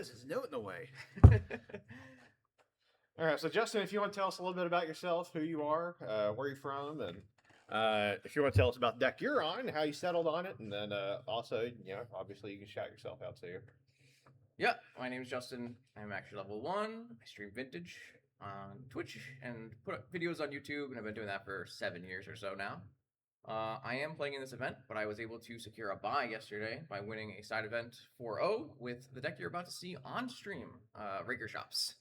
is his note in the way? All right, so Justin, if you want to tell us a little bit about yourself, who you are, where you're from, and if you want to tell us about the deck you're on, how you settled on it, and then also, obviously you can shout yourself out too. Yeah, my name is Justin. I'm actually level 1. I stream Vintage on Twitch and put up videos on YouTube, and I've been doing that for 7 years or so now. I am playing in this event, but I was able to secure a buy yesterday by winning a side event 4-0 with the deck you're about to see on stream, Raker Shops.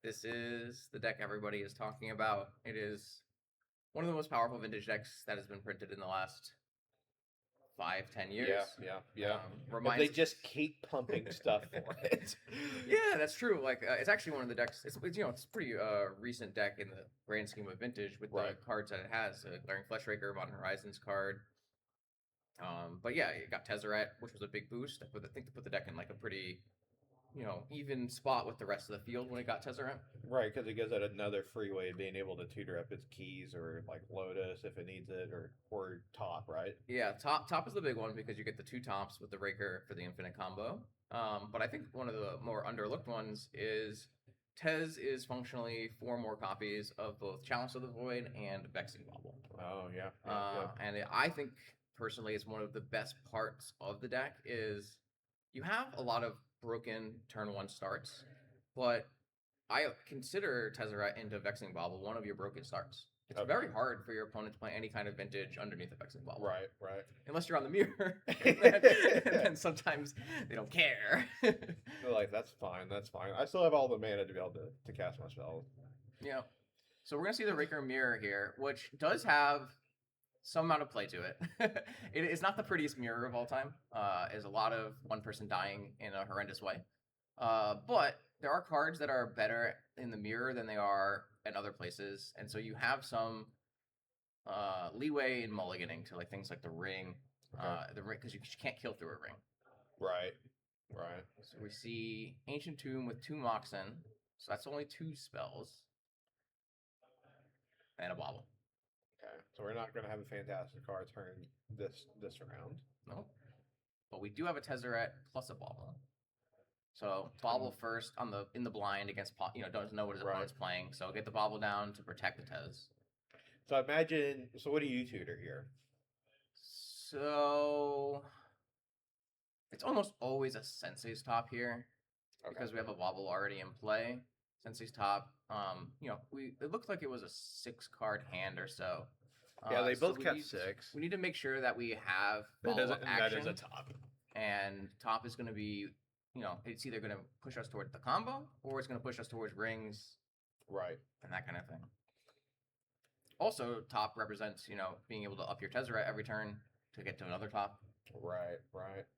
This is the deck everybody is talking about. It is one of the most powerful Vintage decks that has been printed in the last 5-10 years. Yeah. If they just keep pumping stuff for it. Yeah, that's true. Like it's actually one of the decks. It's a pretty recent deck in the grand scheme of Vintage with the cards that it has. Glaring Fleshraker, Modern Horizons card. But yeah, it got Tezzeret, which was a big boost. I think to put the deck in like a pretty, even spot with the rest of the field when it got Tezzeret. Right, because it gives it another free way of being able to tutor up its keys or like Lotus if it needs it, or top, right? Yeah, top is the big one because you get the 2 tops with the Raker for the infinite combo. But I think one of the more underlooked ones is Tez is functionally 4 more copies of both Chalice of the Void and Vexing Bauble. Oh, yeah. And I think, personally, it's one of the best parts of the deck is you have a lot of broken turn 1 starts, but I consider Tezzeret into Vexing Bauble one of your broken starts. It's very hard for your opponent to play any kind of Vintage underneath a Vexing Bauble. Right. Unless you're on the mirror. and then sometimes they don't care. They're like, that's fine. I still have all the mana to be able to cast my spells. Yeah. So we're going to see the Raker Mirror here, which does have some amount of play to it. It's not the prettiest mirror of all time. There's a lot of one person dying in a horrendous way. But there are cards that are better in the mirror than they are in other places, and so you have some leeway in mulliganing to like things like the ring, because you can't kill through a ring. Right. So we see Ancient Tomb with 2 Moxen, so that's only 2 spells, and a Bauble. Okay, so we're not going to have a fantastic card turn this round. Nope. But we do have a Tezzeret plus a Bauble. So Bauble first in the blind against doesn't know what his opponent's playing. So get the Bauble down to protect the Tez. So imagine. So what do you tutor here? So it's almost always a Sensei's Top here because we have a Bauble already in play. Sensei's Top. It looked like it was a 6-card hand or so. Yeah, they both kept 6. We need to make sure that we have Bauble action. That is a top. And top is going to be. It's either going to push us toward the combo or it's going to push us towards rings. Right. And that kind of thing. Also, top represents, being able to up your Tezzeret every turn to get to another top. Right.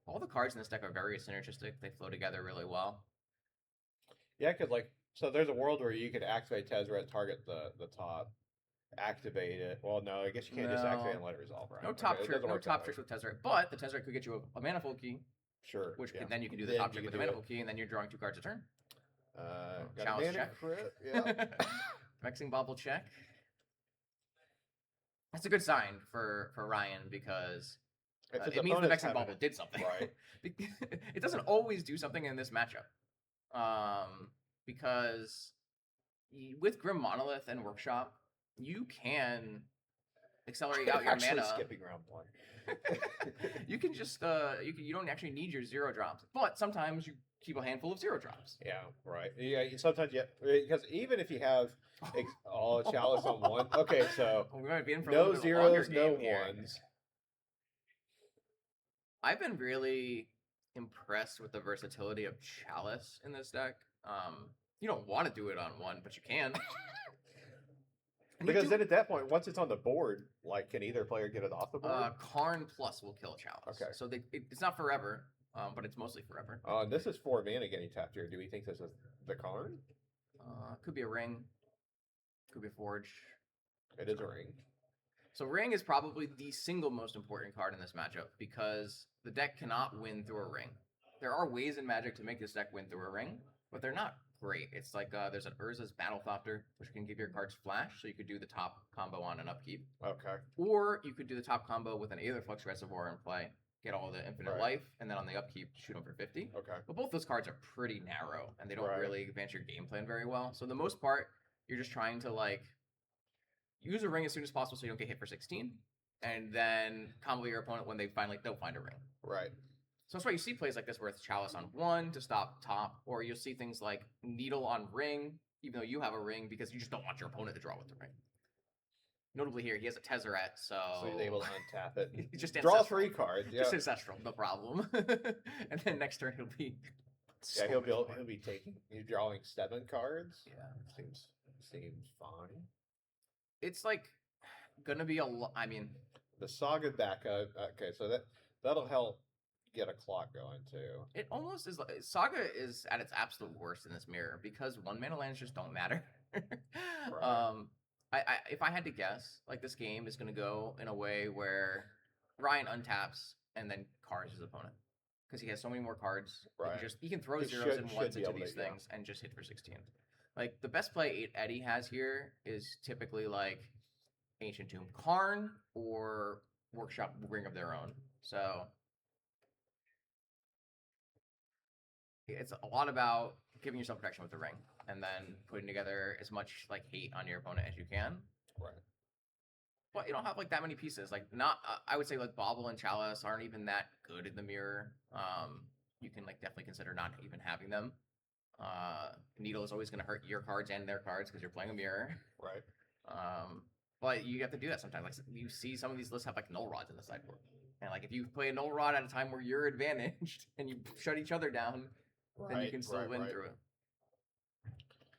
All the cards in this deck are very synergistic. They flow together really well. Yeah, because, so there's a world where you could activate Tezzeret, target the top, activate it. Well, no, I guess you can't just activate it and let it resolve, right? No top tricks with Tezzeret, but the Tezzeret could get you a manifold key. Sure. Which then you can do the top trick with the manifold key, and then you're drawing 2 cards a turn. Chalice check. Crit, yeah. Vexing Bauble check. That's a good sign for Ryan because it means the Vexing Bauble did something. Right. It doesn't always do something in this matchup. Because with Grim Monolith and Workshop, you can accelerate out your mana. Skipping round 1. You can just you don't actually need your 0 drops, but sometimes you keep a handful of 0 drops. Yeah, right. Yeah, sometimes because even if you have Chalice on 1, okay, so we might be in for no a 0s, no here. 1s. I've been really impressed with the versatility of Chalice in this deck. You don't want to do it on 1, but you can. Because then at that point, once it's on the board, can either player get it off the board? Karn plus will kill Chalice. Okay. So it's not forever, but it's mostly forever. And this is 4 mana getting tapped here. Do we think this is the Karn? Could be a ring. Could be a forge. It is a ring. So ring is probably the single most important card in this matchup because the deck cannot win through a ring. There are ways in Magic to make this deck win through a ring, but they're not great. It's like there's an Urza's Battlethopter, which can give your cards flash, so you could do the top combo on an upkeep. Okay. Or you could do the top combo with an Aetherflux Reservoir in play, get all the infinite Right. life, and then on the upkeep, shoot them for 50. Okay. But both those cards are pretty narrow, and they don't Right. really advance your game plan very well. So the most part, you're just trying to like use a ring as soon as possible so you don't get hit for 16, and then combo your opponent when they'll find a ring. Right. So that's why you see plays like this where it's Chalice on 1 to stop top, or you'll see things like Needle on ring, even though you have a ring, because you just don't want your opponent to draw with the ring. Notably here, he has a Tezzeret, so he's able to untap it. He just draw ancestral. 3 cards. Yeah. Just ancestral, no problem. And then next turn he'll be. Yeah, he'll be taking. He's drawing 7 cards. Yeah, seems fine. it's like gonna be a lot. I mean, The Saga backup. Okay, so that'll help get a clock going too. it almost is. Saga is at its absolute worst in this mirror because 1-mana lands just don't matter. Right. If I had to guess, like this game is gonna go in a way where Ryan untaps and then cars his opponent because he has so many more cards. Right. He can throw He zeros and should ones be into able to, these yeah. things and just hit for 16. Like the best play Eddie has here is typically like Ancient Tomb Karn or Workshop Ring of Their Own. So it's a lot about giving yourself protection with the ring and then putting together as much like hate on your opponent as you can. Right. But you don't have like that many pieces. Like not, I would say like Bauble and Chalice aren't even that good in the mirror. You can like definitely consider not even having them. Needle is always going to hurt your cards and their cards because you're playing a mirror. Right. But you have to do that sometimes. Like you see some of these lists have like null rods in the sideboard, and like if you play a null rod at a time where you're advantaged and you shut each other down, then you can still win through it.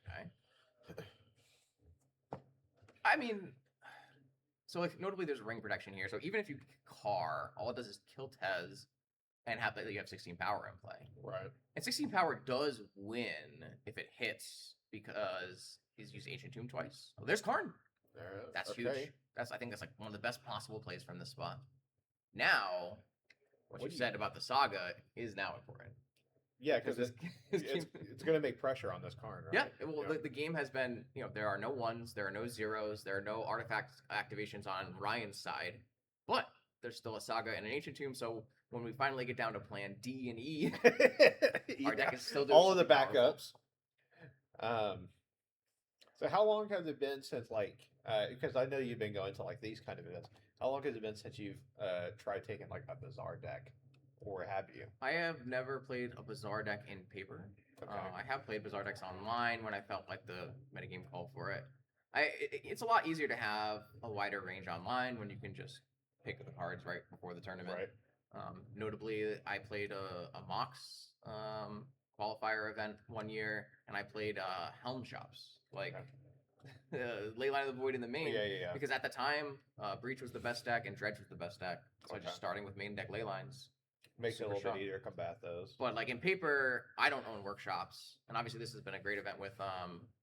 Okay. I mean, so like notably there's ring protection here. So even if you car, all it does is kill Tez and have you have 16 power in play. Right. And 16 power does win if it hits because he's used Ancient Tomb twice. Oh, there's Karn. There. That's Okay. huge. I think that's like one of the best possible plays from this spot. Now, what you said about the Saga is now important. Yeah, because this it's going to make pressure on this card, right? Yeah, well, the game has been, there are no 1s, there are no 0s, there are no artifact activations on Ryan's side, but there's still a Saga and an Ancient Tomb, so when we finally get down to plan D and E, our deck is still doing all of the something powerful. backups. So how long has it been since because I know you've been going to like these kind of events. How long has it been since you've tried taking like a Bazaar deck, or have you? I have never played a Bazaar deck in paper. Okay. I have played Bazaar decks online when I felt like the metagame called for it. It's a lot easier to have a wider range online when you can just pick the cards right before the tournament. Right. Notably, I played a Mox qualifier event one year, and I played Helm Shops, like Leyline of the Void in the main. Yeah. Because at the time, Breach was the best deck and Dredge was the best deck. So Okay. just starting with main deck Leylines. Makes it a Super little strong. bit easier to combat those. But like in paper, I don't own workshops, and obviously this has been a great event with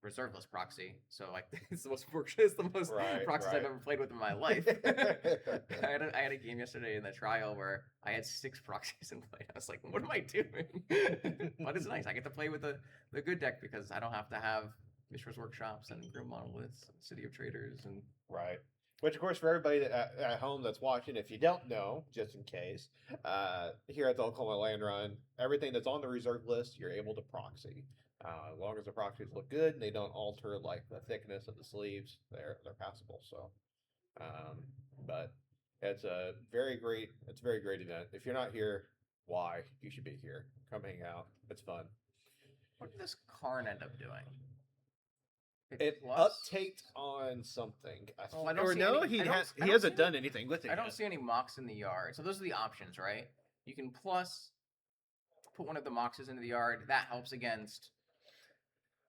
reserve list proxy. So like it's the most proxies I've ever played with in my life. I had a game yesterday in the trial where I had 6 proxies in play. I was like, what am I doing? But it's nice. I get to play with the good deck because I don't have to have Mishra's Workshops and Grim Monoliths, City of Traders, and Right. Which, of course, for everybody at home that's watching, if you don't know, just in case, here at the Oklahoma Landrun, everything that's on the reserve list, you're able to proxy. As long as the proxies look good and they don't alter like the thickness of the sleeves, they're passable. So, but it's a very great event. If you're not here, why? You should be here. Come hang out. It's fun. what did this Karn end up doing? It uptaked on something. I don't see any- he I don't- has. I He don't hasn't see done anything with it. I don't yet. see any Mox in the yard. So those are the options, right? You can plus put one of the Moxes into the yard. That helps against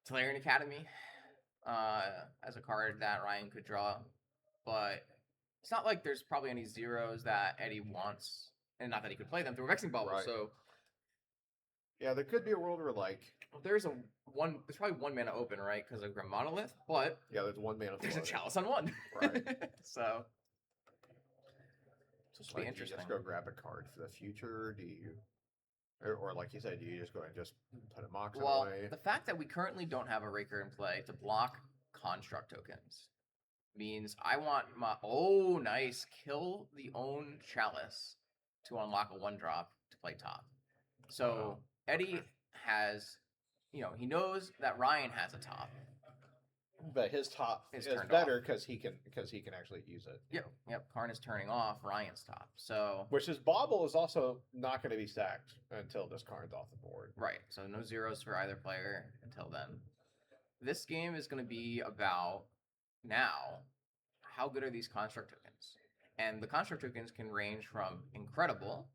Tolarian Academy as a card that Ryan could draw. But it's not like there's probably any 0s that Eddie wants. And not that he could play them through a Vexing Bubble. Right. So Yeah, there could be a world where there's probably 1 mana open, right? Because of Grim Monolith. But there's 1 mana. there's a Chalice on 1. Right. So this will be Do interesting. you just go grab a card for the future? Do you, or like you said, do you just go and just put a Mox away? The fact that we currently don't have a Raker in play to block construct tokens means I want my nice kill the own Chalice to unlock a 1-drop to play top. So Wow. Eddie has, he knows that Ryan has a top. But his top Is is turned better off. because he can actually use it. Yep. Karn is turning off Ryan's top. So Which is Bobble is also not going to be sacked until this Karn's off the board. right. So no zeros for either player until then. This game is going to be about now how good are these construct tokens? And the construct tokens can range from incredible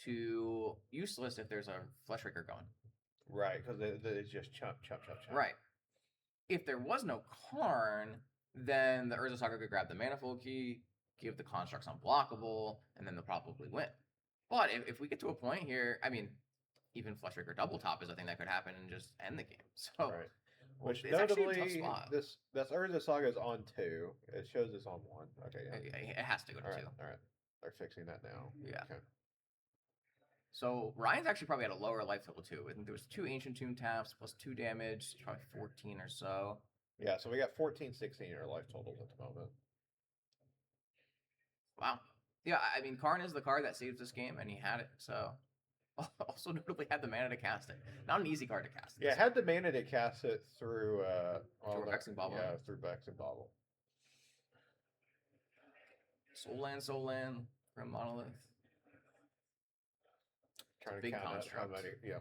to useless if there's a flesh raker going. Right, because they just chump. Right. If there was no Karn, then the Urza Saga could grab the Manifold Key, give the constructs unblockable, and then they'll probably win. But if we get to a point here, I mean, even Flesh Raker double top is a thing that could happen and just end the game. So, right. Which it's actually a tough notably, spot. this Urza Saga is on 2. It shows it's on 1. Okay, yeah. It has to go to 2. All right. They're fixing that now. Yeah. Okay. So Ryan's actually probably at a lower life total too. I think there was 2 Ancient Tomb taps plus 2 damage, probably 14 or so. Yeah, so we got 14, 16 in our life totals at the moment. Wow. Yeah, I mean, Karn is the card that saves this game, and he had it. So, also notably had the mana to cast it. Not an easy card to cast. Yeah, had the mana to cast it through Through Vexing Bauble. Yeah, through Vexing Bauble. Soul Land from Monolith. Trying to big count out how construct. many. Yeah.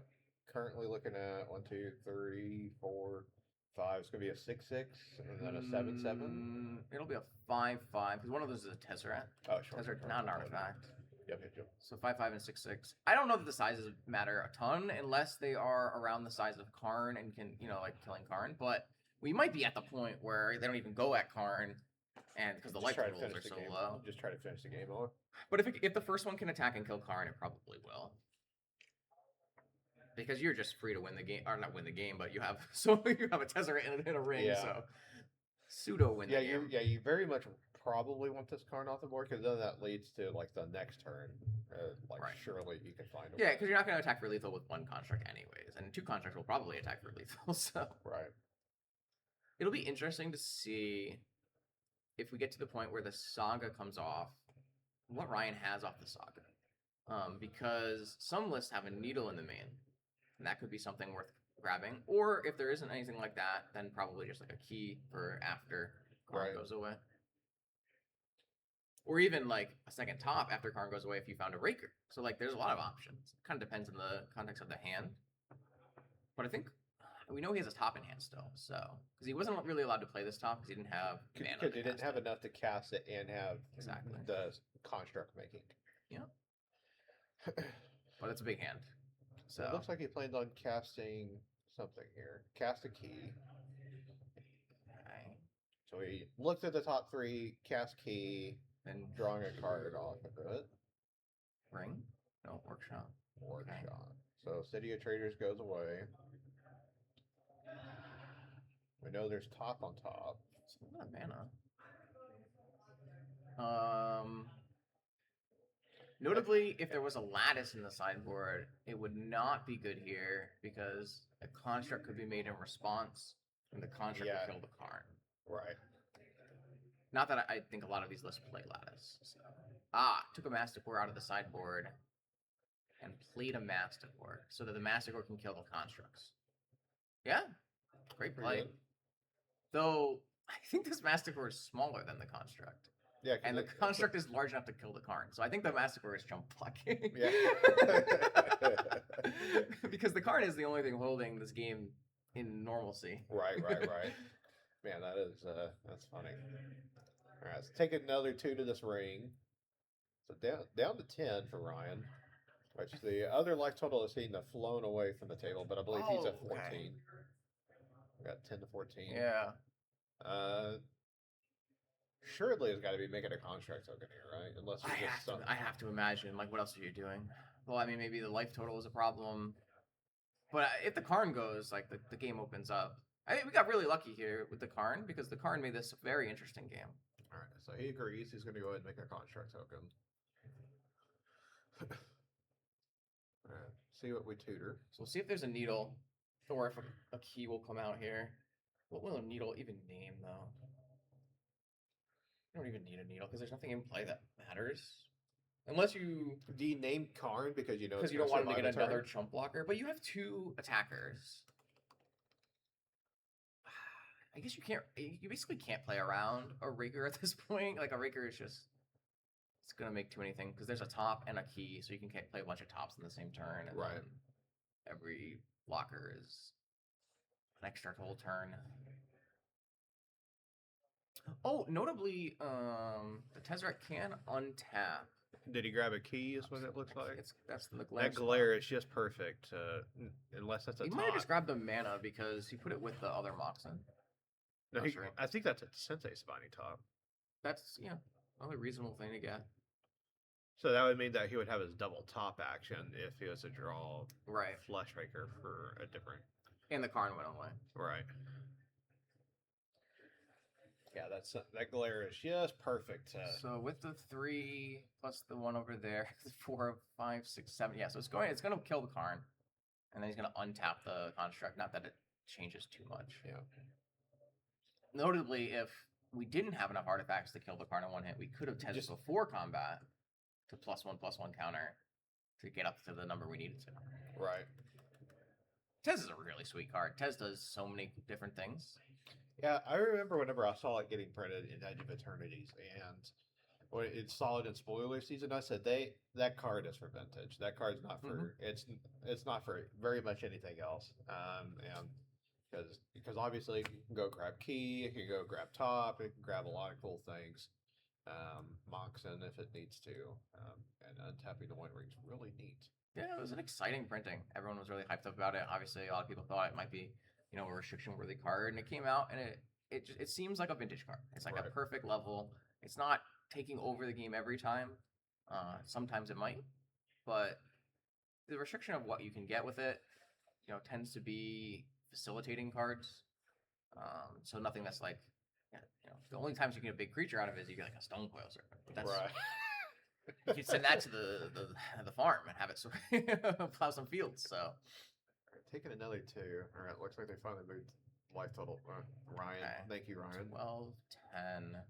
Currently looking at 1, 2, 3, 4, 5. It's gonna be a 6/6 and then a 7/7. It'll be a 5/5 because one of those is a Tezzeret. Oh, sure. Tezzeret, not an artifact. Yep. So 5/5 and 6/6. I don't know that the sizes matter a ton unless they are around the size of Karn and can, like killing Karn. But we might be at the point where they don't even go at Karn, and because the life totals are so low. Just try to finish the game off. But if the first one can attack and kill Karn, it probably will. Because you're just free to win the game, or not win the game, but you have a Tezzeret in a ring, Yeah. so pseudo win the game. You very much probably want this card off the board because then that leads to like the next turn. Right. Surely you can find a Yeah, way. because you're not going to attack for lethal with 1 construct anyways, and 2 constructs will probably attack for lethal. So Right. it'll be interesting to see if we get to the point where the saga comes off, what Ryan has off the saga, because some lists have a needle in the main, and that could be something worth grabbing. Or if there isn't anything like that, then probably just like a key for after Karn Right. goes away. Or even like a second top after Karn goes away if you found a Raker. So like there's a lot of options. It kind of depends on the context of the hand. But I think we know he has a top in hand still, so because he wasn't really allowed to play this top because he didn't have mana. Because he didn't have enough to cast it and have Exactly. the construct making. Yeah. But it's a big hand. So It looks like he plans on casting something here. Cast a key. okay. So he looked at the top 3, cast key, Then drawing a card off of it. ring? No, workshop. Workshop. Okay. So City of Traders goes away. We know there's top on top. It's a lot of mana. Notably, if there was a lattice in the sideboard, it would not be good here because a construct could be made in response, and the construct Yeah. would kill the Karn. Right. Not that I think a lot of these lists play lattice. So. Took a Masticore out of the sideboard and played a Masticore so that the Masticore can kill the constructs. Yeah, great Pretty play. good. Though I think this Masticore is smaller than the construct. Yeah. And the construct is large enough to kill the Karn. So I think the Masticore is jump blocking. Yeah. Because the Karn is the only thing holding this game in normalcy. Right. Man, that's funny. All right, let's take another 2 to this ring. So down to 10 for Ryan, which the other life total is seen to flown away from the table, but I believe he's at 14. Okay. We got 10 to 14. Yeah. Surely has got to be making a construct token here, right? Unless it's just something. I have to imagine. Like, what else are you doing? Well, I mean, maybe the life total is a problem. But if the Karn goes, like, the game opens up. I think we got really lucky here with the Karn because the Karn made this a very interesting game. All right, so he agrees. He's going to go ahead and make a construct token. All right, see what we tutor. So we'll see if there's a needle or if a key will come out here. What will a needle even name, though? I don't even need a needle because there's nothing in play that matters. Unless you, Do you name Karn because you know because it's you don't gonna want him to survive get a turn? another chump blocker, but you have 2 attackers. I guess you can't. You basically can't play around a Raker at this point. Like a Raker is just, it's gonna make too many things because there's a top and a key, so you can play a bunch of tops in the same turn, and Right. then every blocker is an extra whole turn. Oh, notably, the Tezzeret can untap. Did he grab a key? Is what it looks like. That's the glare. That glare is just perfect, unless that's a He top. might have just grabbed the mana because he put it with the other Moxen. No, Not sure. I think that's a Sensei Spiny top. That's another reasonable thing to get. So that would mean that he would have his double top action if he was to draw Right. Flush Raker for a different. And the Karn went away. Right. Yeah, that glare is just perfect. So with the 3 plus the 1 over there, 4, 5, 6, 7. Yeah, so it's gonna kill the Karn, and then he's gonna untap the construct. Not that it changes too much. Yeah. Notably, if we didn't have enough artifacts to kill the Karn in one hit, we could have tested before combat to +1/+1 counter to get up to the number we needed to. Right. Tez is a really sweet card. Tez does so many different things. Yeah, I remember whenever I saw it getting printed in Edge of Eternities, and when it's solid in spoiler season, I said that card is for vintage. That card's not for it's not for very much anything else. And because obviously you can go grab key, you can go grab top, you can grab a lot of cool things. Moxen if it needs to, and untapping the White Ring's really neat. Yeah, it was an exciting printing. Everyone was really hyped up about it. Obviously, a lot of people thought it might be, a restriction-worthy card, and it came out, and it seems like a vintage card. It's like a perfect level. It's not taking over the game every time. Sometimes it might, but the restriction of what you can get with it, tends to be facilitating cards. So nothing that's like, the only times you can get a big creature out of it is you get like a Stone Coil Serpent. But that's, you can send that to the farm and have it plow some fields. So taking another 2. All right, looks like they finally moved life total. Ryan, okay. Thank you, Ryan. 12, 10.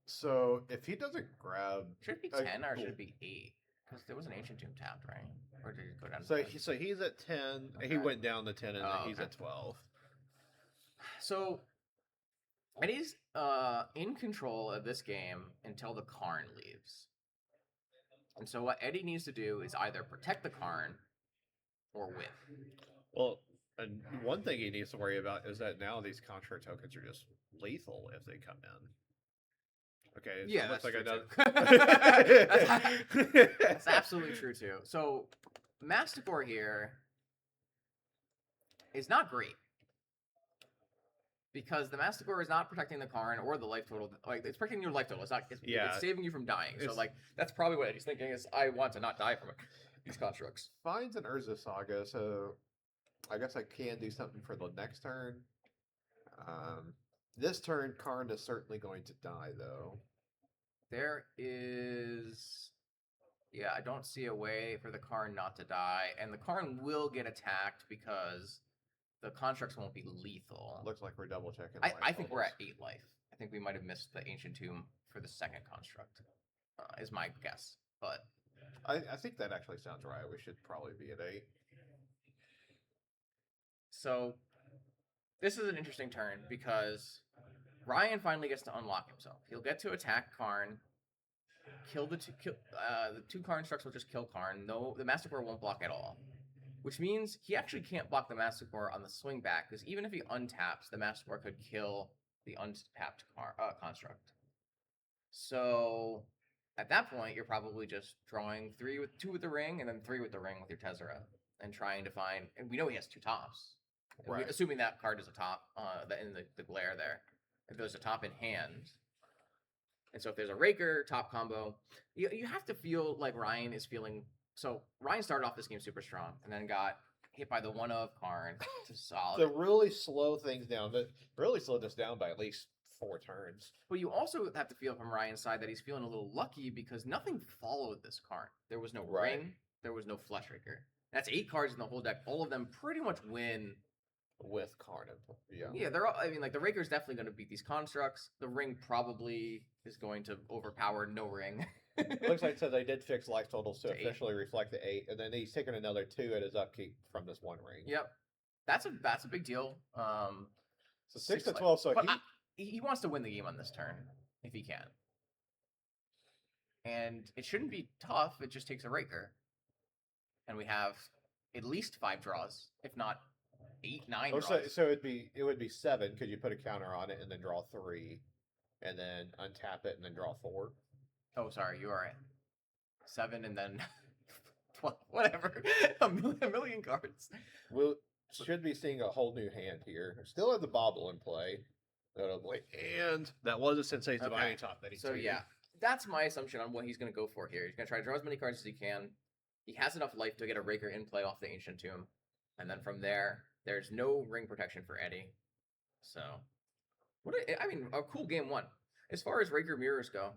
So if he doesn't grab, Should it be 10 or should it be 8? Because there was an Ancient Tomb tapped, right? Or did it go down? So he's at 10. Okay. He went down to 10, and then he's at 12. So it is in control of this game until the Karn leaves. And so what Eddie needs to do is either protect the Karn or win. Well, and one thing he needs to worry about is that now these construct tokens are just lethal if they come in. Okay. Yeah, looks that's true too. That's absolutely true too. So Masticore here is not great. Because the Masticore is not protecting the Karn or the life total. Like, it's protecting your life total. It's saving you from dying. So, like, that's probably what Eddie's thinking is, I want to not die from these constructs. Finds an Urza Saga, so I guess I can do something for the next turn. This turn, Karn is certainly going to die, though. There is... Yeah, I don't see a way for the Karn not to die. And the Karn will get attacked because the constructs won't be lethal. Looks like we're double checking. I think we're at 8 life. I think we might have missed the Ancient Tomb for the second construct, is my guess. But I think that actually sounds right. We should probably be at 8. So this is an interesting turn because Ryan finally gets to unlock himself. He'll get to attack Karn, kill the 2 Karn structs will just kill Karn. No, the Masticore won't block at all. Which means he actually can't block the Masticore on the swing back, because even if he untaps, the Masticore could kill the untapped construct. So at that point, you're probably just drawing 2 with the ring, and then 3 with the ring with your Tezzeret, and trying to find. And we know he has 2 tops, right? Assuming that card is a top, in the glare there. If there's a top in hand, and so if there's a Raker top combo, you have to feel like Ryan is feeling. So Ryan started off this game super strong, and then got hit by the 1 of Karn to solid. To really slow things down, but really slowed us down by at least 4 turns. But you also have to feel from Ryan's side that he's feeling a little lucky because nothing followed this Karn. There was no ring, there was no Flush Raker. That's 8 cards in the whole deck. All of them pretty much win with Karn. Yeah, they're all. I mean, like the Raker's definitely going to beat these constructs. The ring probably is going to overpower no ring. It looks like so they did fix life totals to To 8. officially reflect the 8, and then he's taking another 2 at his upkeep from this one ring. Yep, that's a big deal. So 6 to life. 12. So But he wants to win the game on this turn if he can, and it shouldn't be tough. It just takes a raker, and we have at least 5 draws, if not 8, 9 draws. So it would be 7 because you put a counter on it and then draw 3, and then untap it and then draw 4. Oh, sorry, you are right. 7 and then 12, whatever. a million cards. We'll should be seeing a whole new hand here. Still have the bobble in play, notably, and that was a Sensei's Divining Top that he So took. yeah, that's my assumption on what he's going to go for here. He's going to try to draw as many cards as he can. He has enough life to get a Raker in play off the Ancient Tomb, and then from there, there's no ring protection for Eddie. So, a cool game 1. As far as Raker mirrors go,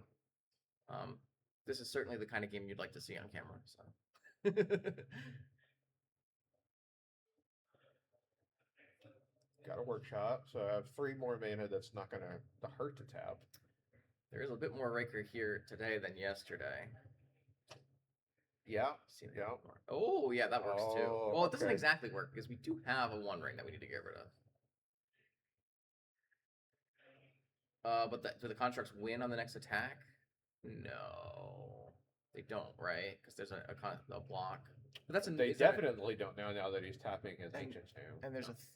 this is certainly the kind of game you'd like to see on camera. So. Got a workshop, so I have 3 more mana that's not going to hurt to tap. There is a bit more Raker here today than yesterday. Yeah. Yeah. Oh, yeah, that works too. Well, it doesn't okay. exactly work because we do have a 1 ring that we need to get rid of. But do the constructs win on the next attack? No, they don't, right? Because there's a block. But that's They definitely don't know now that he's tapping his Ancient Tomb.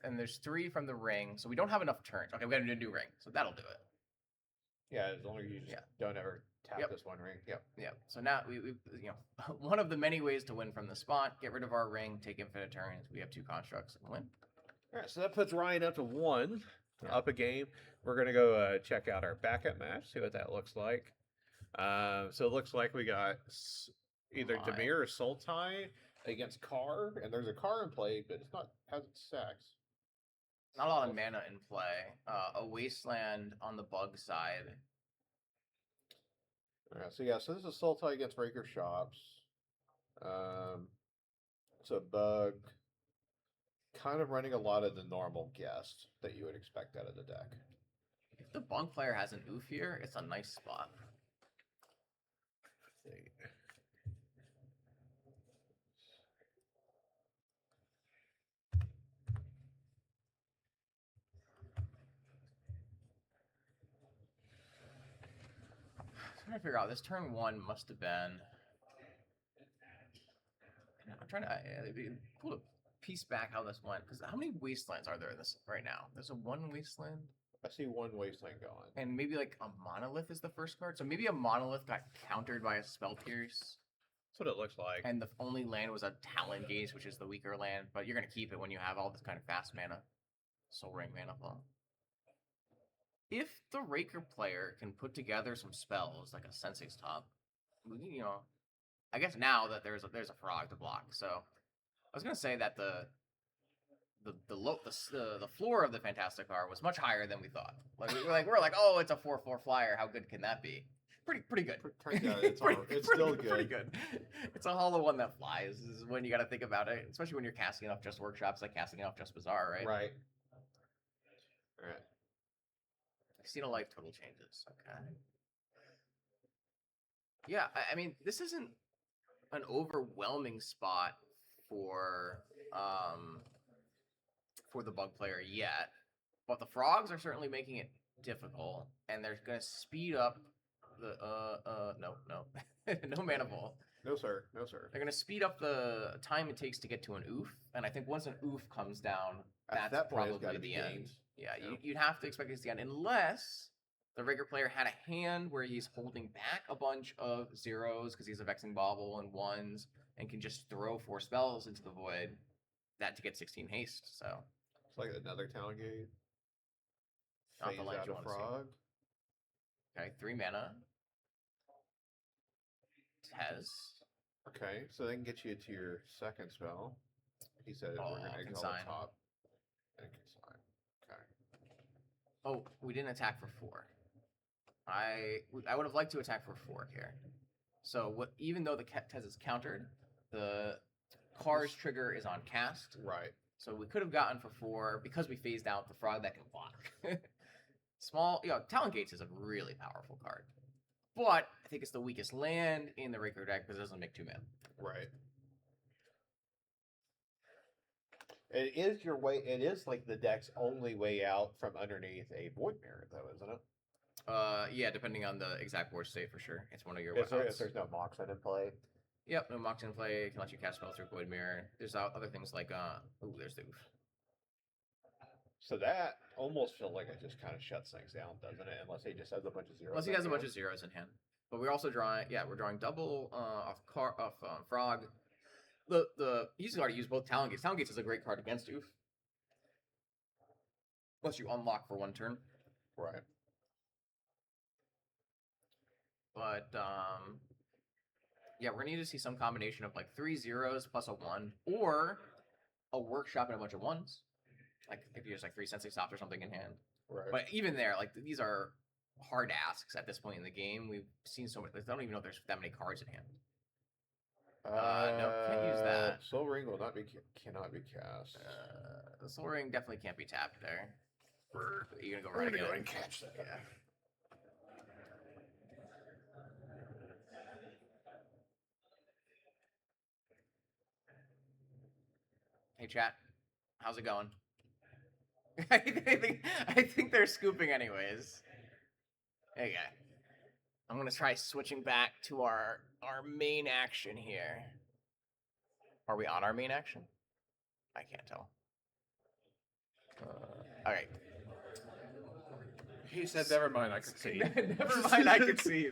And there's 3 from the ring, so we don't have enough turns. Okay, we got a new ring, so that'll do it. Yeah, as long as you just don't ever tap this 1 ring. Yep. Yep. So now we one of the many ways to win from the spot, get rid of our ring, take infinite turns. We have 2 constructs and win. All right, so that puts Ryan up to 1, up a game. We're gonna go check out our backup match, see what that looks like. So it looks like we got either Dimir or Sultai against Carr, and there's a Carr in play, but it's not hasn't stacks. Not a lot of mana in play. A wasteland on the bug side. All right, so this is Sultai against Raker Shops. It's a bug, kind of running a lot of the normal guest that you would expect out of the deck. If the bug player has an oof here, it's a nice spot. I'm trying to figure out, this turn 1 must have been... I'm trying to... It'd be cool to piece back how this went, because how many wastelands are there in this right now? There's a 1 wasteland? I see 1 wasteland going. And maybe like a monolith is the first card? So maybe a monolith got countered by a Spell Pierce. That's what it looks like. And the only land was a Talon Gaze, which is the weaker land, but you're going to keep it when you have all this kind of fast mana. Soul Ring mana fall. If the Raker player can put together some spells, like a Sensei's Top, I guess now that there's a frog to block. So I was gonna say that the floor of the Fantastic Car was much higher than we thought. Like we're like, oh, it's a 4/4 flyer. How good can that be? Pretty good. It's still good. Pretty good. It's a hollow one that flies. This is when you got to think about it, especially when you're casting enough Just Workshops, like casting enough Just Bazaar, right? Right. All right. I've seen a life total changes. Okay. Yeah, I mean, this isn't an overwhelming spot for the bug player yet, but the frogs are certainly making it difficult, and they're going to speed up the no no mana ball. No sir. They're going to speed up the time it takes to get to an oof, and I think once an oof comes down, that's that point, probably the end. Yeah, you'd have to expect it's the end, unless the Raker player had a hand where he's holding back a bunch of zeros because he's a Vexing Bauble and 1s and can just throw 4 spells into the void that to get 16 haste. So it's like another Talon Gate. Not the land you want want to frog. See. Okay, 3 mana. Tez. Okay, so they can get you to your second spell. He said we're going to exile the top. And consign. Okay. Oh, we didn't attack for 4. I would have liked to attack for 4 here. So even though the Tez is countered, the Car's trigger is on cast. Right. So we could have gotten for 4 because we phased out the frog that can block. Talon Gates is a really powerful card. but I think it's the weakest land in the Raker deck because it doesn't make 2 mana. Right. It is your way. It is like the deck's only way out from underneath a Void Mirror, though, isn't it? Yeah, depending on the exact board state for sure. It's one of your If outs. there's no Moxen in play. Yep, no Mox in play. It can let you cast spells through Void Mirror. There's other things like ooh, there's the oof. So that almost feels like it just kind of shuts things down, doesn't it? Unless he just has a bunch of zeros. Unless he has a bunch of zeros in hand. But we're also drawing. Yeah, we're drawing double off Frog. He's already used both Talon Gates. Talon Gates is a great card against Oof. Unless you unlock for 1 turn. Right. But yeah, we're gonna need to see some combination of like 3 zeros plus a 1, or a workshop and a bunch of 1s. Like if you use like 3 Sensei Stops or something in hand. Right. But even there, like these are hard asks at this point in the game. We've seen so much. I don't even know if there's that many cards in hand. No, can't use that. Soul Ring will cannot be cast. The Soul Ring definitely can't be tapped there. You're gonna go I'm right gonna go again. and catch that. Yeah. Hey chat, how's it going? I think they're scooping anyways. Okay. I'm gonna try switching back to our main action here. Are we on our main action? I can't tell. All right. He said, "Never mind, I could see." Never mind, I could see.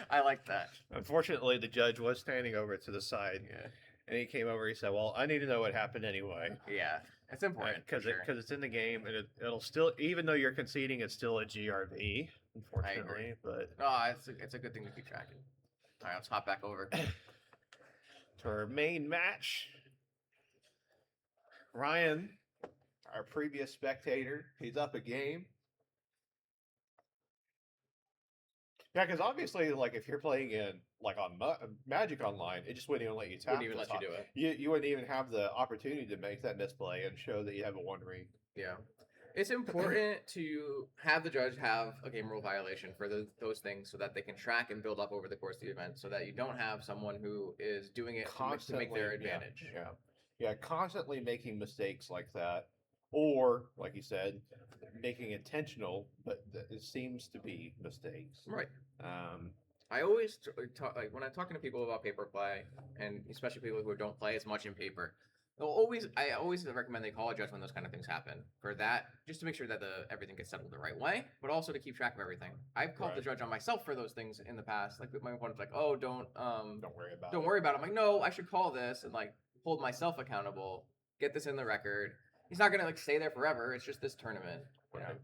I like that. Unfortunately, the judge was standing over to the side, Yeah. and he came over. He said, "Well, I need to know what happened anyway, Yeah, it's important because for sure. it's in the game, and it'll still, even though you're conceding, it's still a GRV, unfortunately." But No, it's a good thing to keep tracking. All right, let's hop back over. to our main match, Ryan, our previous spectator, he's up a game. Yeah, because obviously, like if you're playing in like on Magic Online, it just wouldn't even let you tap. Wouldn't even let you do it. You wouldn't even have the opportunity to make that misplay and show that you have a 1 ring. Yeah. It's important to have the judge have a game rule violation for those things so that they can track and build up over the course of the event so that you don't have someone who is doing it to make their advantage. Yeah, constantly making mistakes like that. Or, like you said, making intentional, but it seems to be mistakes. Right. Um, I always talk, like when I'm talking to people about paper play, and especially people who don't play as much in paper, I always recommend they call a judge when those kind of things happen. For that, just to make sure that everything gets settled the right way, but also to keep track of everything. I've called the judge on myself for those things in the past. Like my opponent's like, "Oh, don't worry about don't it. worry about it." I'm like, "No, I should call this and like hold myself accountable, get this in the record." He's not gonna like stay there forever. It's just this tournament, you know.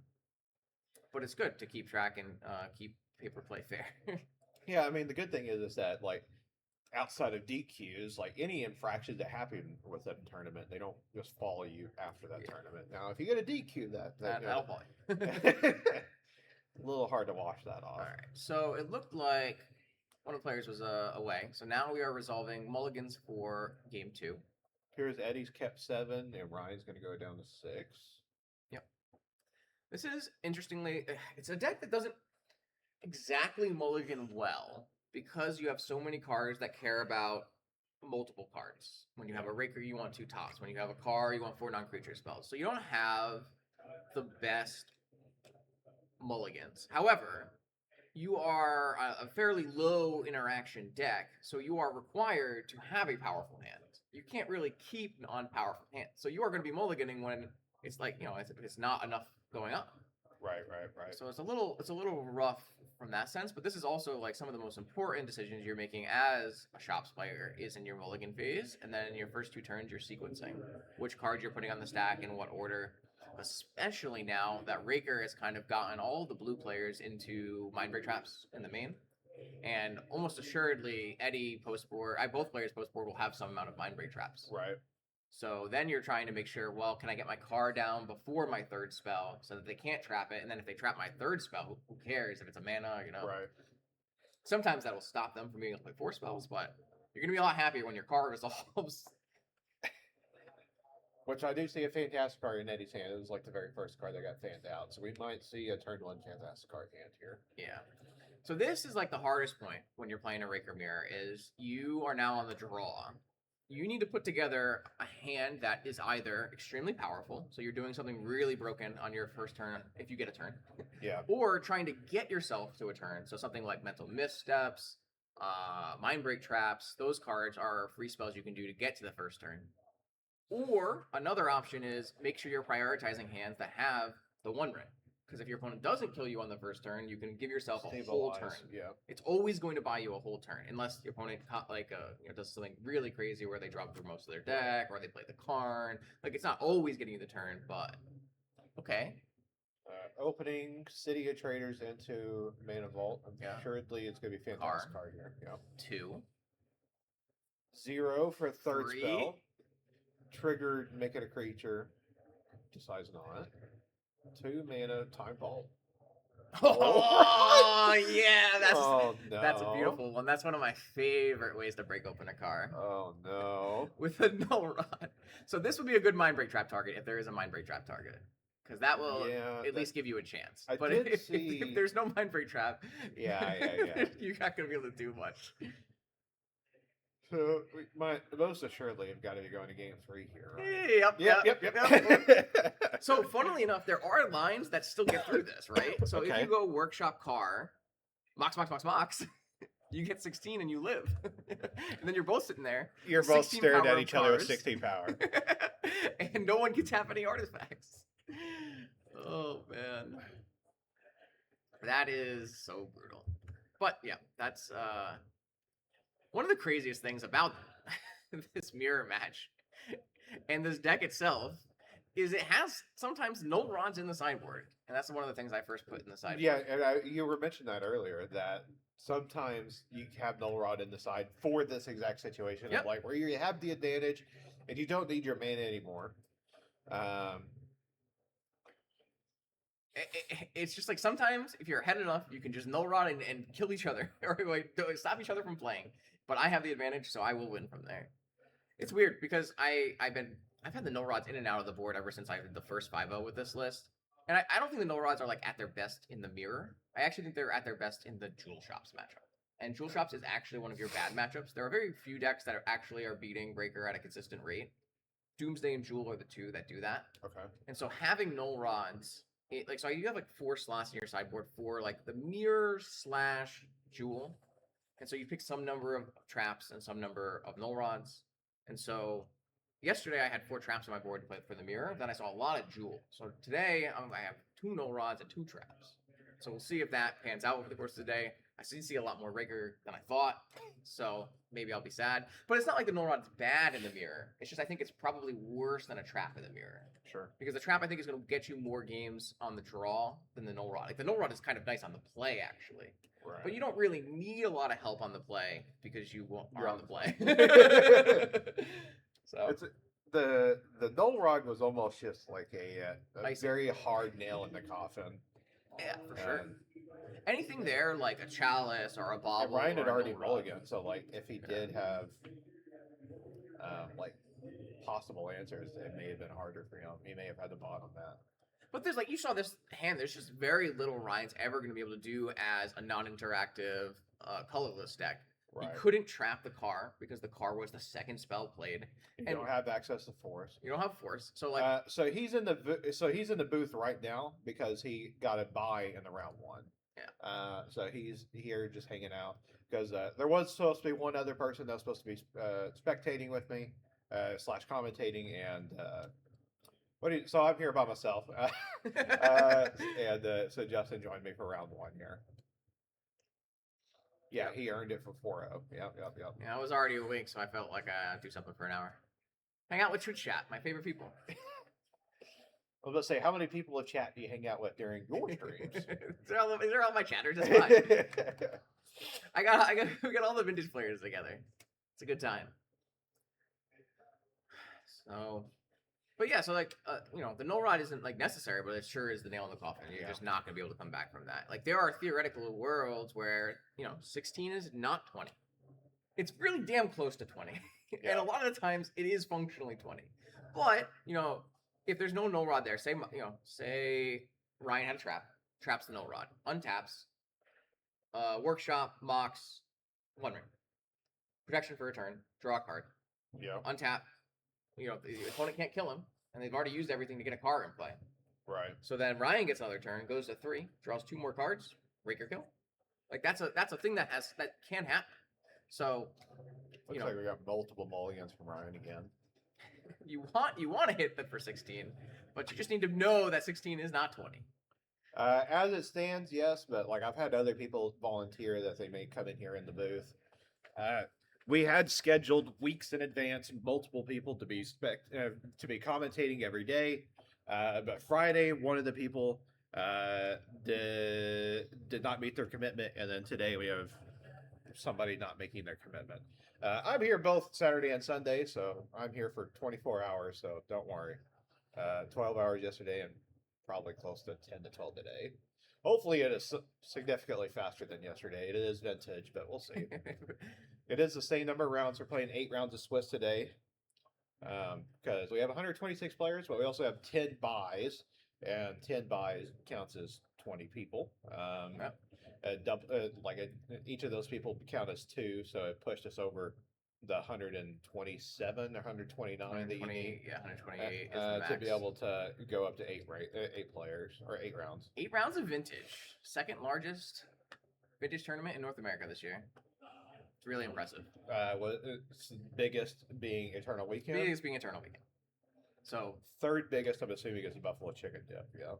But it's good to keep track and keep paper play fair. Yeah, I mean the good thing is that like outside of DQs, like any infractions that happen with a tournament, they don't just follow you after that tournament. Now, if you get a DQ, that'll follow you. A little hard to wash that off. All right. So it looked like one of the players was away. So now we are resolving mulligans for game 2. Here's Eddie's kept 7, and Ryan's going to go down to 6. Yep. This is, interestingly, it's a deck that doesn't exactly mulligan well because you have so many cards that care about multiple cards. When you have a Raker, you want 2 tops. When you have a car, you want 4 non-creature spells. So you don't have the best mulligans. However, you are a fairly low interaction deck, so you are required to have a powerful hand. You can't really keep non-powerful hands. So you are going to be mulliganing when it's like, it's not enough going up. Right. So it's a little rough from that sense, but this is also like some of the most important decisions you're making as a shops player is in your mulligan phase, and then in your first 2 turns you're sequencing which cards you're putting on the stack in what order. Especially now that Raker has kind of gotten all the blue players into Mindbreak traps in the main. And almost assuredly, Eddie post-board, both players post-board will have some amount of Mindbreak traps. Right. So then you're trying to make sure, well, can I get my car down before my 3rd spell so that they can't trap it? And then if they trap my 3rd spell, who cares if it's a mana, Right. Sometimes that'll stop them from being able to play 4 spells, but you're going to be a lot happier when your car resolves. Which I do see a fantastic card in Eddie's hand. It was like the very first card that got fanned out. So we might see a turn 1 fantastic card hand here. Yeah. So this is like the hardest point when you're playing a Raker Mirror is you are now on the draw. You need to put together a hand that is either extremely powerful, so you're doing something really broken on your first turn if you get a turn, Yeah. or trying to get yourself to a turn. So something like Mental Missteps, Mind Break Traps, those cards are free spells you can do to get to the first turn. Or another option is make sure you're prioritizing hands that have the one ring. Because if your opponent doesn't kill you on the first turn, you can give yourself a whole turn. Yeah. It's always going to buy you a whole turn, unless your opponent does something really crazy where they drop through most of their deck or they play the Karn. Like it's not always getting you the turn, but okay. Opening City of Traders into Mana Vault. Assuredly, it's going to be a fantastic card here. Yeah. 2. 0 for a third 3. spell. Triggered, make it a creature. Decides not. 2 mana, Time Vault. Oh yeah, that's a no. beautiful one. That's one of my favorite ways to break open a car. Oh no. With a null rod. So this would be a good mind break trap target if there is a mind break trap target. Because that will at least give you a chance. But if there's no mind break trap, yeah. you're not gonna be able to do much. So most assuredly have got to be going to game 3 here. Right? Yep. So funnily enough, there are lines that still get through this, right? So if you go workshop car, mox, you get 16 and you live. And then you're both sitting there. You're both staring at each other with 16 power. And no one can tap any artifacts. Oh man. That is so brutal. But yeah, that's one of the craziest things about this mirror match and this deck itself is it has sometimes null rods in the sideboard. And that's one of the things I first put in the sideboard. Yeah, and you were mentioning that earlier, that sometimes you have null rod in the side for this exact situation. Of like where you have the advantage and you don't need your mana anymore. It's just like sometimes if you're ahead enough, you can just null rod and kill each other or stop each other from playing. But I have the advantage, so I will win from there. It's weird because I've had the null rods in and out of the board ever since I did the first 5-0 with this list. And I don't think the null rods are like at their best in the mirror. I actually think they're at their best in the Jewel Shops matchup. And Jewel Shops is actually one of your bad matchups. There are very few decks that are beating Breaker at a consistent rate. Doomsday and Jewel are the two that do that. Okay. And so having null rods, so you have like 4 slots in your sideboard for like the mirror / Jewel. And so you pick some number of traps and some number of null rods. And so yesterday I had 4 traps on my board to play for the mirror. Then I saw a lot of Jewel. So today I have 2 null rods and 2 traps. So we'll see if that pans out over the course of the day. I see a lot more Raker than I thought. So maybe I'll be sad. But it's not like the null rod's bad in the mirror. It's just I think it's probably worse than a trap in the mirror. Sure. Because the trap I think is going to get you more games on the draw than the null rod. Like the null rod is kind of nice on the play actually. Right. But you don't really need a lot of help on the play because you're on the play. So the null rod was almost just like a very hard nail in the coffin. Yeah, for sure. Anything there like a chalice or a bauble. Ryan had already mulliganed, so like if he did have like possible answers, it may have been harder for him. He may have had to bottom that. But there's like you saw this hand. There's just very little Ryan's ever going to be able to do as a non-interactive, colorless deck. Right. He couldn't trap the car because the car was the second spell played. You don't have access to force. You don't have force, so like so he's in the booth right now because he got a bye in the round 1. Yeah. So he's here just hanging out because there was supposed to be one other person that was supposed to be spectating with me / commentating and. So I'm here by myself, and so Justin joined me for round 1 here. Yeah, he earned it for 4-0. Yep. Yeah, I was already awake, so I felt like I'd do something for an hour. Hang out with Twitch chat, my favorite people. I was about to say, how many people of chat do you hang out with during your streams? They're all my chatters. It's fine. We got all the vintage players together. It's a good time. So. But yeah, so like, the null rod isn't like necessary, but it sure is the nail in the coffin. You're just not going to be able to come back from that. Like there are theoretical worlds where, 16 is not 20. It's really damn close to 20. Yeah. And a lot of the times it is functionally 20. But, if there's no null rod there, say Ryan had a trap, traps the null rod, untaps, Workshop, Mox, One Ring. Protection for a turn, draw a card, Yeah. untap. The opponent can't kill him, and they've already used everything to get a card in play. Right. So then Ryan gets another turn, goes to 3, draws 2 more cards, Raker kill. Like that's a thing that can happen. So Looks like we got multiple mulligans from Ryan again. you want to hit them for 16, but you just need to know that 16 is not 20. As it stands, yes, but like I've had other people volunteer that they may come in here in the booth. We had scheduled weeks in advance multiple people to be commentating every day, but Friday one of the people did not meet their commitment, and then today we have somebody not making their commitment. I'm here both Saturday and Sunday, so I'm here for 24 hours, so don't worry. 12 hours yesterday and probably close to 10 to 12 today. Hopefully it is significantly faster than yesterday. It is vintage, but we'll see. It is the same number of rounds. We're playing 8 rounds of Swiss today because we have 126 players, but we also have 10 buys, and 10 buys counts as 20 people. Each of those people count as 2, so it pushed us over the 127 or 129 that you need. Yeah, 128 is the max. To be able to go up to 8 players or 8 rounds. 8 rounds of vintage, second largest vintage tournament in North America this year. It's really impressive. Biggest being Eternal Weekend. Biggest being Eternal Weekend. So third biggest, I'm assuming, is the Buffalo Chicken Dip. Yeah.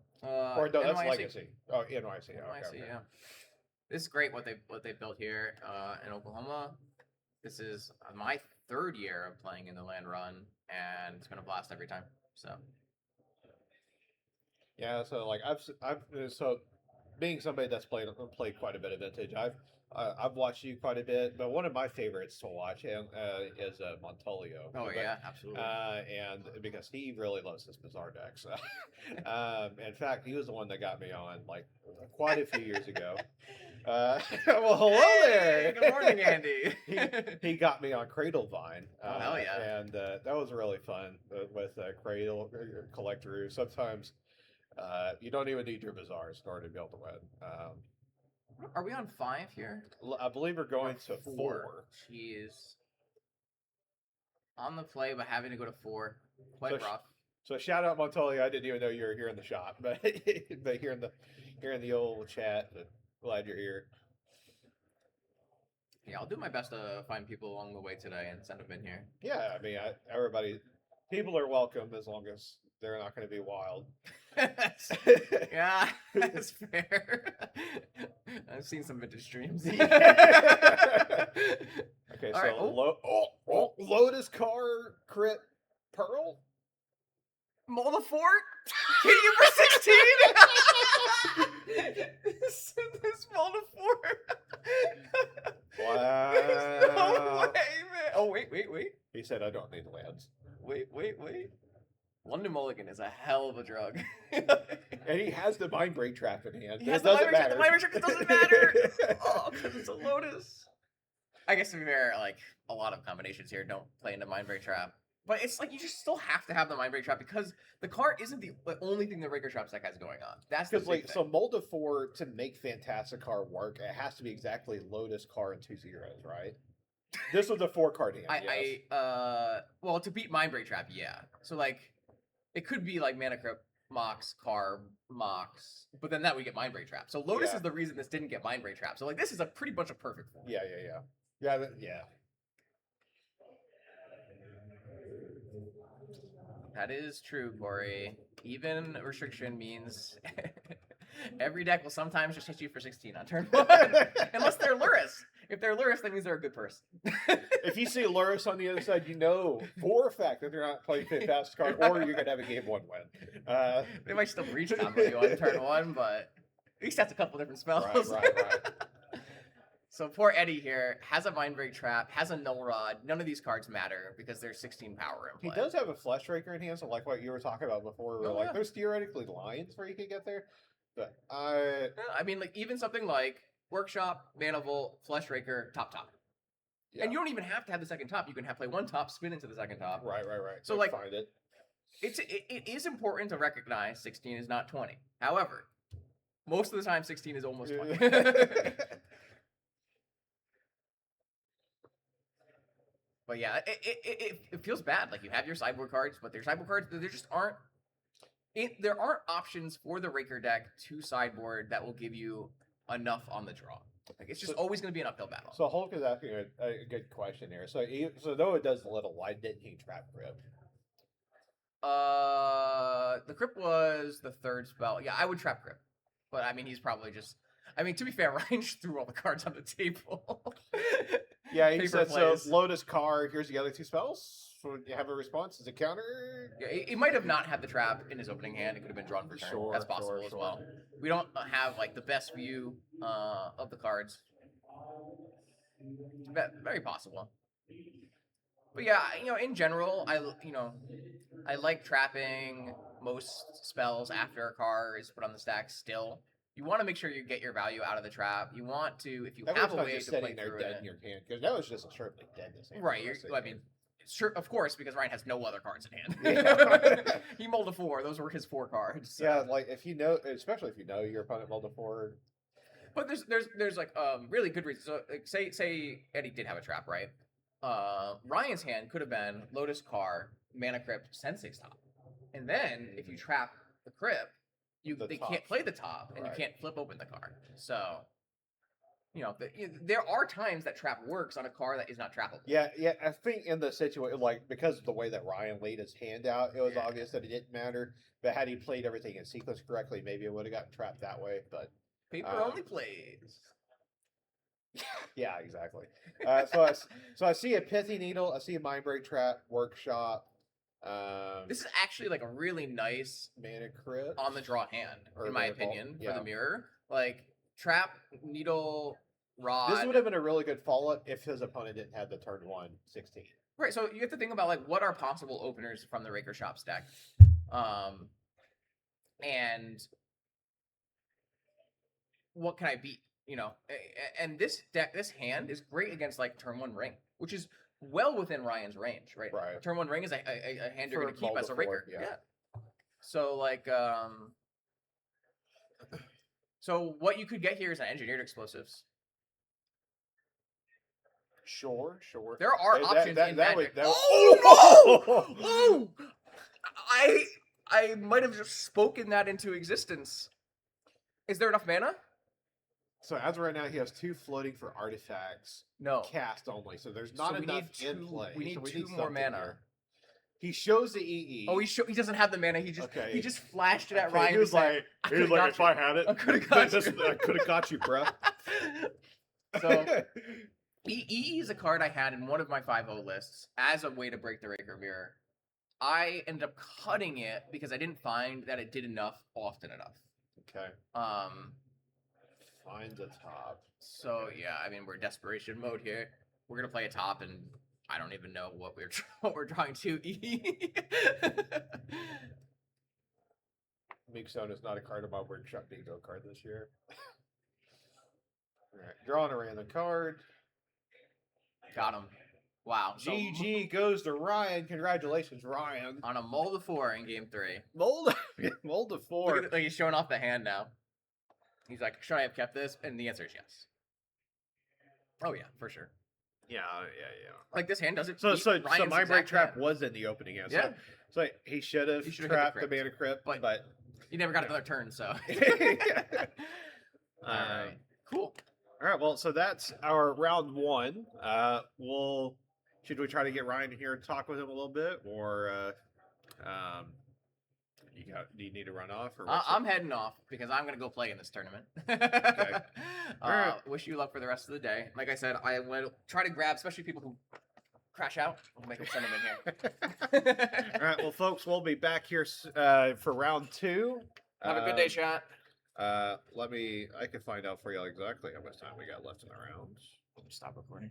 Or no, that's Legacy. Oh, NYC. NYC. Okay. Yeah. This is great what they built here in Oklahoma. This is my 3rd year of playing in the Landrun, and it's been a blast every time. So. Yeah. So like I've being somebody that's played quite a bit of vintage, I've watched you quite a bit, but one of my favorites to watch is Montolio. Oh yeah, absolutely. And because he really loves his bizarre decks. In fact, he was the one that got me on like quite a few years ago. Well, hello there. Good morning, Andy. he got me on Cradle Vine. Oh hell yeah! And that was really fun with Cradle Collector. Sometimes you don't even need your bizarres in order to be able to win. Are we on 5 here? I believe we're going to 4. Jeez. On the play, but having to go to 4. Quite rough. So shout out Montoli. I didn't even know you were here in the shop, but here in the old chat. But glad you're here. Yeah, I'll do my best to find people along the way today and send them in here. Yeah, I mean, people are welcome as long as they're not going to be wild. Yeah, that's fair. I've seen some vintage streams. Okay, All so right. Lotus Car Crit Pearl? Mold a fort? Hit you for 16? This mold a fort. Wow. No way, man. Oh, wait. He said I don't need lands. Wait. London Mulligan is a hell of a drug. And he has the Mind Break Trap in hand. He has the Mind Break Trap doesn't matter. Oh, because it's a Lotus. I guess to be fair, like, a lot of combinations here don't play into Mind Break Trap. But it's like you just still have to have the Mind Break Trap because the card isn't the only thing the Raker Trap deck has going on. That's the big thing. So Molda 4 to make Fantastic Car work, it has to be exactly Lotus Car and 2 zeros, right? This was a 4-card hand. Well, to beat Mind Break Trap, yeah. So like, it could be like Mana Crypt, Mox, Car, Mox, but then that we get Mind Break Trap. So Lotus is the reason this didn't get Mind Break Trap. So like, this is a pretty bunch of perfect form. Yeah. That is true, Corey. Even restriction means every deck will sometimes just hit you for 16 on turn 1. Unless they're Luris. If they're Luris, that means they're a good person. If you see Luris on the other side, you know for a fact that they're not playing Fantastic Card, or you're going to have a game 1 win. They might still reach combo you on turn 1, but at least that's a couple different spells. Right. So poor Eddie here has a Mind Break Trap, has a Null Rod. None of these cards matter because there's 16 power in play. He does have a Flesh Raker in hand, so like what you were talking about before, where there's theoretically lines where you could get there. But I mean, like even something like Workshop, Manifold, Flesh Raker, top. Yeah. And you don't even have to have the second top. You can play 1 top, spin into the second top. Right. So like, find it. It is important to recognize 16 is not 20. However, most of the time 16 is almost 20. But yeah, it feels bad. Like you have your sideboard cards, but their sideboard cards there just aren't. There aren't options for the Raker deck to sideboard that will give you enough on the draw. Like it's just always going to be an uphill battle. So Hulk is asking a good question here. So though it does little, why didn't he trap Grip? The Crypt was the third spell. Yeah, I would trap Crypt. But I mean, he's probably just. I mean, to be fair, Ryan just threw all the cards on the table. Yeah, he Paper said plays. so. Lotus card. Here's the other two spells. So you have a response as a counter. Yeah, he might have not had the trap in his opening hand. It could have been drawn for turn. Sure, That's possible sure, as sure. well. We don't have like the best view of the cards. Very possible. But yeah, in general, I like trapping most spells after a card is put on the stack still. You want to make sure you get your value out of the trap. You want to, if you That have a was not way just to play sitting there through dead it. in your hand because that was just a sharply deadness hand. Right, I mean, sure, of course, because Ryan has no other cards in hand. Yeah. He mulled a 4. Those were his 4 cards. So. Yeah, like if you know, especially if you know your opponent mulled a forward. But there's like really good reasons. So like, say Eddie did have a trap, right? Ryan's hand could have been Lotus Car, Mana Crypt, Sensei Stop, and then if you trap the Crypt, they can't play the top, and you can't flip open the card. So, there are times that trap works on a card that is not trappable. Yeah. I think in the situation, like because of the way that Ryan laid his hand out, it was obvious that it didn't matter. But had he played everything in sequence correctly, maybe it would have gotten trapped that way. But paper only plays. Yeah, exactly. So I see a Pithy Needle, I see a Mind Break Trap, Workshop. This is actually like a really nice Mana Crypt on the draw hand, Or in my Mana Vault, opinion, yeah. for the mirror. Like trap, needle, rod. This would have been a really good follow up if his opponent didn't have the turn 1 16. Right, so you have to think about like what are possible openers from the Raker Shop stack, and what can I beat? And this hand is great against like turn 1 ring, which is well within Ryan's range, right? Right. Turn 1 ring is a hand you're For going to keep as a Multifor, Raker. yeah. So like, so what you could get here is an engineered explosives. Sure. There are options in Magic. Oh no! Oh! I might have just spoken that into existence. Is there enough mana? So as of right now, he has 2 floating for artifacts. No. Cast only, so there's not So we enough need in two- play. we need so 2 more something mana. here. He shows the EE. Oh, he doesn't have the mana. He just flashed it at Okay, Ryan. He was to say, like, could've got if you. I had it, I could've got you." I could have got you, bro. So EE is a card I had in one of my 5-0 lists as a way to break the Raker Mirror. I ended up cutting it because I didn't find that it did enough often enough. Okay. Find the top. So yeah, I mean we're desperation mode here. We're gonna play a top, and I don't even know what we're trying to E. Mixzone is not a card of my workshop bingo card this year. All right, drawing a random card. Got him. Wow. So, GG goes to Ryan. Congratulations, Ryan. on a mold of 4 in game 3. Mold to 4. Look at like he's showing off the hand now. He's like, should I have kept this? And the answer is yes. Oh yeah, for sure. Yeah. Like this hand doesn't. So beat Ryan's my break exact trap hand. was in the opening hand. Yeah. So he should have hit the trapped the crypt. mana crypt, But- but He never got another turn, so. Alright. Cool. All right, well, so that's our round 1. Should we try to get Ryan here and talk with him a little bit, or do you need to run off? Or I'm heading off because I'm gonna go play in this tournament. Alright. Wish you luck for the rest of the day. Like I said, I will try to grab, especially people who crash out. I'll make them send them in here. All right, well, folks, we'll be back here for round 2. Have a good day, chat. I can find out for you exactly how much time we got left in the rounds. Stop recording.